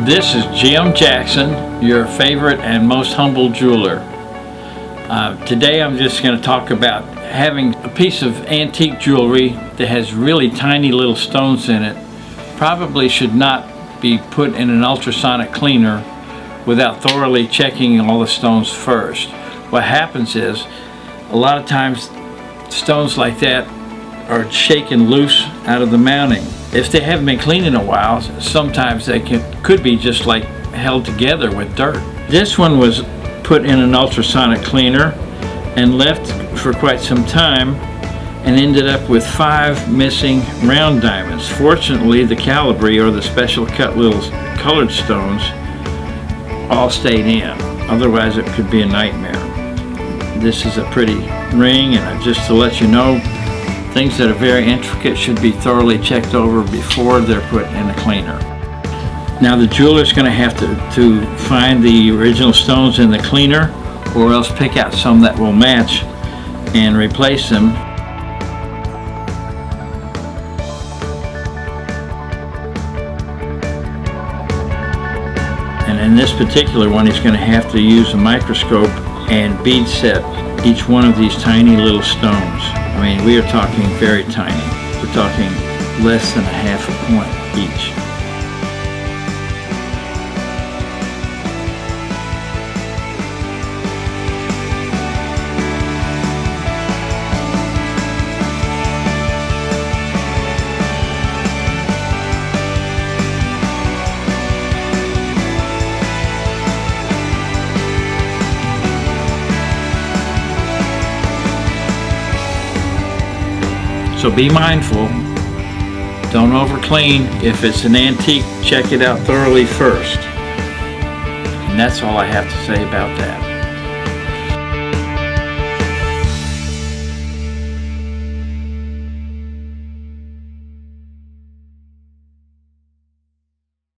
This is Jim Jackson, your favorite and most humble jeweler. Today I'm just going to talk about having a piece of antique jewelry that has really tiny little stones in it. Probably should not be put in an ultrasonic cleaner without thoroughly checking all the stones first. What happens is, a lot of times stones like that are shaken loose out of the mounting. If they haven't been cleaned in a while, sometimes they could be just like held together with dirt. This one was put in an ultrasonic cleaner and left for quite some time and ended up with 5 missing round diamonds. Fortunately, the calibre, or the special cut little colored stones, all stayed in. Otherwise it could be a nightmare. This is a pretty ring, and just to let you know, things that are very intricate should be thoroughly checked over before they're put in a cleaner. Now the jeweler's going to have to find the original stones in the cleaner, or else pick out some that will match and replace them. And in this particular one, he's going to have to use a microscope and bead set each one of these tiny little stones. I mean, we are talking very tiny. We're talking less than a half a point each. So be mindful, don't over clean. If it's an antique, check it out thoroughly first. And that's all I have to say about that.